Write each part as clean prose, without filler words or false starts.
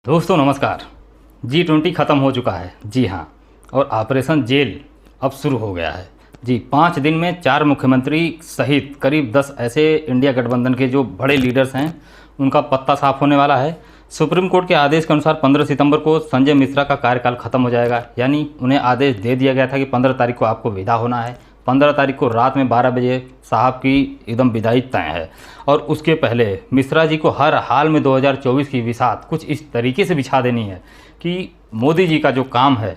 दोस्तों नमस्कार। G20 ख़त्म हो चुका है, जी हाँ, और ऑपरेशन जेल अब शुरू हो गया है। जी 5 दिन में 4 मुख्यमंत्री सहित करीब 10 ऐसे इंडिया गठबंधन के जो बड़े लीडर्स हैं उनका पत्ता साफ होने वाला है। सुप्रीम कोर्ट के आदेश के अनुसार 15 सितंबर को संजय मिश्रा का कार्यकाल ख़त्म हो जाएगा, यानी उन्हें आदेश दे दिया गया था कि 15 तारीख को आपको विदा होना है। 15 तारीख को रात में 12 बजे साहब की एकदम विदाई तय है। और उसके पहले मिश्रा जी को हर हाल में 2024 की विसात कुछ इस तरीके से बिछा देनी है कि मोदी जी का जो काम है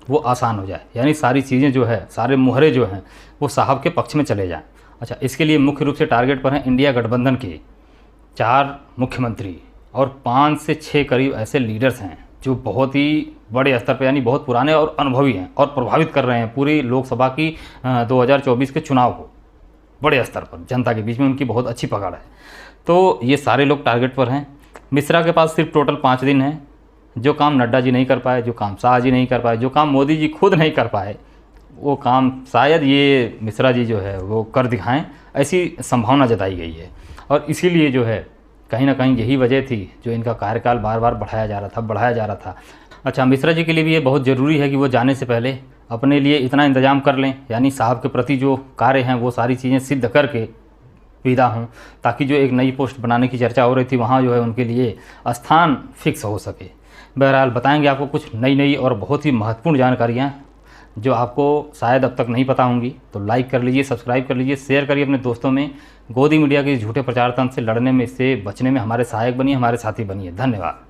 वो आसान हो जाए, यानी सारी चीज़ें जो है, सारे मुहरे जो हैं वो साहब के पक्ष में चले जाएं। अच्छा, इसके लिए मुख्य रूप से टारगेट पर हैं इंडिया गठबंधन के 4 मुख्यमंत्री और 5 से 6 करीब ऐसे लीडर्स हैं जो बहुत ही बड़े स्तर पर, यानी बहुत पुराने और अनुभवी हैं और प्रभावित कर रहे हैं पूरी लोकसभा की 2024 के चुनाव को। बड़े स्तर पर जनता के बीच में उनकी बहुत अच्छी पकड़ है। तो ये सारे लोग टारगेट पर हैं। मिश्रा के पास सिर्फ टोटल 5 दिन है। जो काम नड्डा जी नहीं कर पाए, जो काम शाह जी नहीं कर पाए, जो काम मोदी जी खुद नहीं कर पाए, वो काम शायद ये मिश्रा जी जो है वो कर दिखाएं, ऐसी संभावना जताई गई है। और इसीलिए जो है कहीं ना कहीं यही वजह थी जो इनका कार्यकाल बार बार बढ़ाया जा रहा था। अच्छा, मिश्रा जी के लिए भी ये बहुत ज़रूरी है कि वो जाने से पहले अपने लिए इतना इंतज़ाम कर लें, यानी साहब के प्रति जो कार्य हैं वो सारी चीज़ें सिद्ध करके विदा हों, ताकि जो एक नई पोस्ट बनाने की चर्चा हो रही थी वहाँ जो है उनके लिए स्थान फिक्स हो सके। बहरहाल बताएंगे आपको कुछ नई और बहुत ही महत्वपूर्ण जानकारियाँ जो आपको शायद अब तक नहीं पता होंगी। तो लाइक कर लीजिए, सब्सक्राइब कर लीजिए, शेयर करिए अपने दोस्तों में। गोदी मीडिया के झूठे प्रचार तंत्र से लड़ने में, इससे बचने में हमारे सहायक बनिए, हमारे साथी बनिए। धन्यवाद।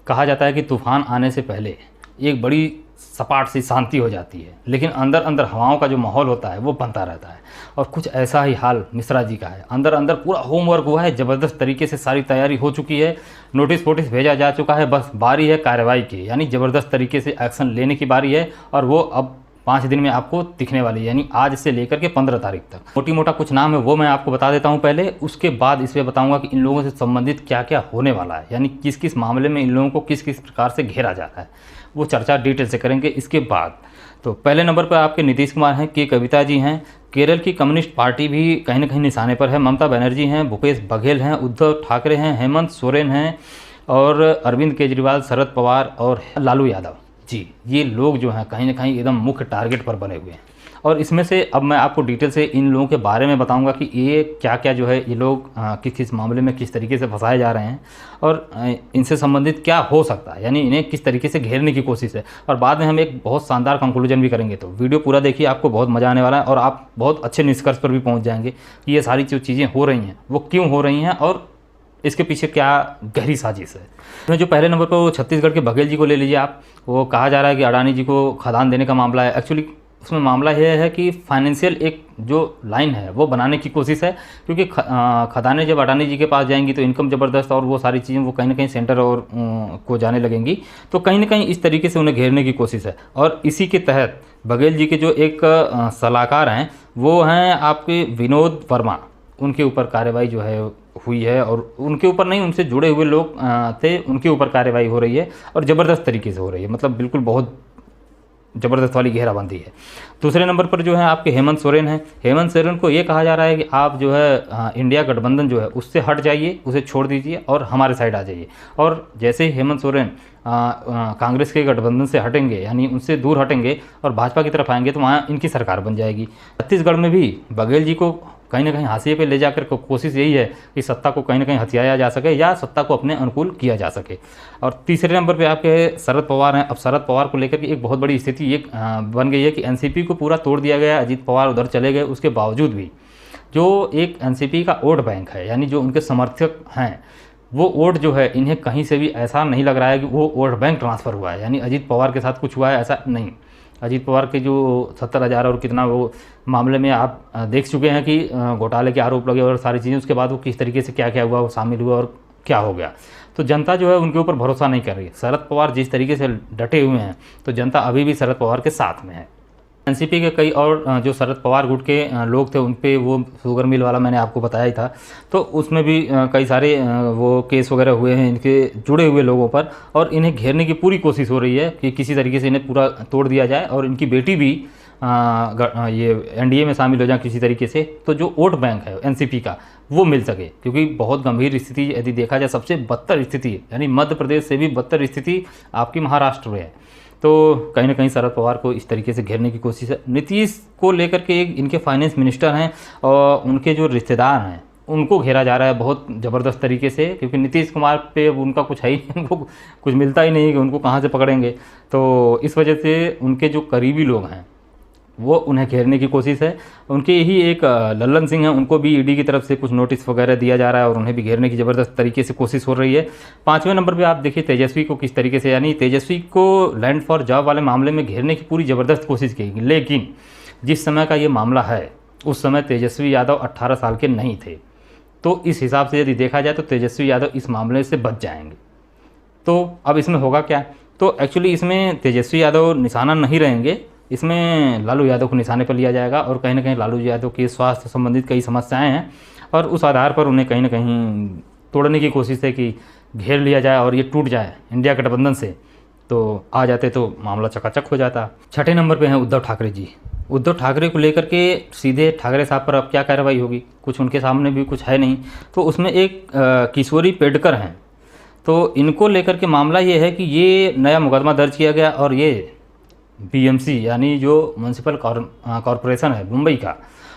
कहा जाता है कि तूफान आने से पहले एक बड़ी सपाट सी शांति हो जाती है, लेकिन अंदर अंदर हवाओं का जो माहौल होता है वो बनता रहता है। और कुछ ऐसा ही हाल मिश्रा जी का है। अंदर अंदर पूरा होमवर्क हुआ है, ज़बरदस्त तरीके से सारी तैयारी हो चुकी है, नोटिस वोटिस भेजा जा चुका है, बस बारी है कार्रवाई की, यानी ज़बरदस्त तरीके से एक्शन लेने की बारी है। और वो अब 5 दिन में आपको दिखने वाली है, यानी आज से लेकर के 15 तारीख तक। मोटी मोटा कुछ नाम है वो मैं आपको बता देता हूँ पहले, उसके बाद इसमें बताऊँगा कि इन लोगों से संबंधित क्या क्या होने वाला है, यानी किस किस मामले में इन लोगों को किस किस प्रकार से घेरा जा रहा है, वो चर्चा डिटेल से करेंगे इसके बाद। तो पहले नंबर पर आपके नीतीश कुमार हैं, के कविता जी हैं, केरल की कम्युनिस्ट पार्टी भी कहीं ना कहीं निशाने पर है, ममता बनर्जी हैं, भूपेश बघेल हैं, उद्धव ठाकरे हैं, हेमंत सोरेन हैं, और अरविंद केजरीवाल, शरद पवार और लालू यादव जी। ये लोग जो हैं कहीं ना कहीं एकदम मुख्य टारगेट पर बने हुए हैं। और इसमें से अब मैं आपको डिटेल से इन लोगों के बारे में बताऊंगा कि ये क्या क्या जो है, ये लोग किस किस मामले में किस तरीके से फंसाए जा रहे हैं और इनसे संबंधित क्या हो सकता है, यानी इन्हें किस तरीके से घेरने की कोशिश है। और बाद में हम एक बहुत शानदार कंक्लूजन भी करेंगे। तो वीडियो पूरा देखिए, आपको बहुत मज़ा आने वाला है और आप बहुत अच्छे निष्कर्ष पर भी पहुँच जाएंगे कि ये सारी जो चीज़ें हो रही हैं वो क्यों हो रही हैं और इसके पीछे क्या गहरी साजिश है। तो जो पहले नंबर पर वो छत्तीसगढ़ के बघेल जी को ले लीजिए आप। वो कहा जा रहा है कि अडानी जी को खदान देने का मामला है। एक्चुअली उसमें मामला यह है कि फाइनेंशियल एक जो लाइन है वो बनाने की कोशिश है, क्योंकि खदानें जब अडानी जी के पास जाएंगी तो इनकम ज़बरदस्त और वो सारी चीज़ें वो कहीं ना कहीं सेंटर और को जाने लगेंगी। तो कहीं ना कहीं इस तरीके से उन्हें घेरने की कोशिश है। और इसी के तहत बघेल जी के जो एक सलाहकार हैं वो हैं आपके विनोद वर्मा, उनके ऊपर कार्रवाई जो है हुई है। और उनके ऊपर नहीं, उनसे जुड़े हुए लोग थे, उनके ऊपर कार्रवाई हो रही है और ज़बरदस्त तरीके से हो रही है, मतलब बिल्कुल बहुत ज़बरदस्त वाली घेराबंदी है। दूसरे नंबर पर जो है आपके हेमंत सोरेन हैं। हेमंत सोरेन को ये कहा जा रहा है कि आप जो है इंडिया गठबंधन जो है उससे हट जाइए, उसे छोड़ दीजिए और हमारे साइड आ जाइए। और जैसे ही हेमंत सोरेन कांग्रेस के गठबंधन से हटेंगे, यानी उनसे दूर हटेंगे और भाजपा की तरफ आएंगे, तो वहाँ इनकी सरकार बन जाएगी। छत्तीसगढ़ में भी बघेल जी को कहीं ना कहीं हाशिए पे ले जाकर कोशिश यही है कि सत्ता को कहीं ना कहीं हथियाया जा सके या सत्ता को अपने अनुकूल किया जा सके। और तीसरे नंबर पे आपके शरद पवार हैं। अब शरद पवार को लेकर के एक बहुत बड़ी स्थिति ये बन गई है कि एनसीपी को पूरा तोड़ दिया गया। अजीत पवार उधर चले गए, उसके बावजूद भी जो एक एनसीपी का वोट बैंक है, यानी जो उनके समर्थक हैं, वो वोट जो है इन्हें कहीं से भी ऐसा नहीं लग रहा है कि वो वोट बैंक ट्रांसफ़र हुआ है, यानी अजीत पवार के साथ कुछ हुआ है, ऐसा नहीं। अजीत पवार के जो 70,000 और कितना वो मामले में आप देख चुके हैं कि घोटाले के आरोप लगे और सारी चीज़ें, उसके बाद वो किस तरीके से क्या क्या हुआ, वो शामिल हुआ और क्या हो गया। तो जनता जो है उनके ऊपर भरोसा नहीं कर रही। शरद पवार जिस तरीके से डटे हुए हैं तो जनता अभी भी शरद पवार के साथ में है। एनसीपी के कई और जो शरद पवार गुट के लोग थे उन पे वो शुगर मिल वाला मैंने आपको बताया ही था, तो उसमें भी कई सारे वो केस वगैरह हुए हैं इनके जुड़े हुए लोगों पर। और इन्हें घेरने की पूरी कोशिश हो रही है कि किसी तरीके से इन्हें पूरा तोड़ दिया जाए और इनकी बेटी भी ये एनडीए में शामिल हो जाए किसी तरीके से। तो जो वोट बैंक है एनसीपी का वो मिल सके, क्योंकि बहुत गंभीर स्थिति यदि देखा जाए, सबसे बदतर स्थिति यानी मध्य प्रदेश से भी बदतर स्थिति आपकी महाराष्ट्र में है। तो कहीं ना कहीं शरद पवार को इस तरीके से घेरने की कोशिश है। नीतीश को लेकर के एक इनके फाइनेंस मिनिस्टर हैं और उनके जो रिश्तेदार हैं उनको घेरा जा रहा है बहुत ज़बरदस्त तरीके से, क्योंकि नीतीश कुमार पे उनका कुछ है ही नहीं, उनको कुछ मिलता ही नहीं कि उनको कहाँ से पकड़ेंगे। तो इस वजह से उनके जो करीबी लोग हैं वो उन्हें घेरने की कोशिश है। उनके ही एक लल्लन सिंह हैं, उनको भी ईडी की तरफ से कुछ नोटिस वगैरह दिया जा रहा है और उन्हें भी घेरने की ज़बरदस्त तरीके से कोशिश हो रही है। 5वें नंबर पे आप देखिए तेजस्वी को किस तरीके से, यानी तेजस्वी को लैंड फॉर जॉब वाले मामले में घेरने की पूरी ज़बरदस्त कोशिश की, लेकिन जिस समय का ये मामला है उस समय तेजस्वी यादव 18 साल के नहीं थे। तो इस हिसाब से यदि देखा जाए तो तेजस्वी यादव इस मामले से बच जाएंगे। तो अब इसमें होगा क्या, तो एक्चुअली इसमें तेजस्वी यादव निशाना नहीं रहेंगे, इसमें लालू यादव को निशाने पर लिया जाएगा और कहीं ना कहीं लालू यादव के स्वास्थ्य संबंधित कई समस्याएं हैं और उस आधार पर उन्हें कहीं ना कहीं तोड़ने की कोशिश है कि घेर लिया जाए और ये टूट जाए इंडिया गठबंधन से, तो आ जाते तो मामला चकाचक हो जाता। 6ठे नंबर पे हैं उद्धव ठाकरे जी। उद्धव ठाकरे को लेकर के सीधे ठाकरे साहब पर अब क्या कार्रवाई होगी, कुछ उनके सामने भी कुछ है नहीं। तो उसमें एक किशोरी पेडकर हैं, तो इनको लेकर के मामला ये है कि ये नया मुकदमा दर्ज किया गया और ये बीएमसी यानी जो म्यूनसिपल कॉरपोरेशन है मुंबई का,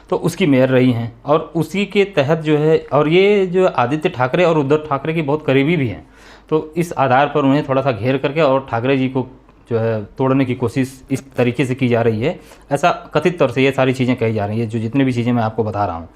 तो उसकी मेयर रही हैं और उसी के तहत जो है, और ये जो आदित्य ठाकरे और उद्धव ठाकरे की बहुत करीबी भी हैं, तो इस आधार पर उन्हें थोड़ा सा घेर करके और ठाकरे जी को जो है तोड़ने की कोशिश इस तरीके से की जा रही है। ऐसा कथित तौर से ये सारी चीज़ें कही जा रही है, जो जितनी भी चीज़ें मैं आपको बता रहा हूँ।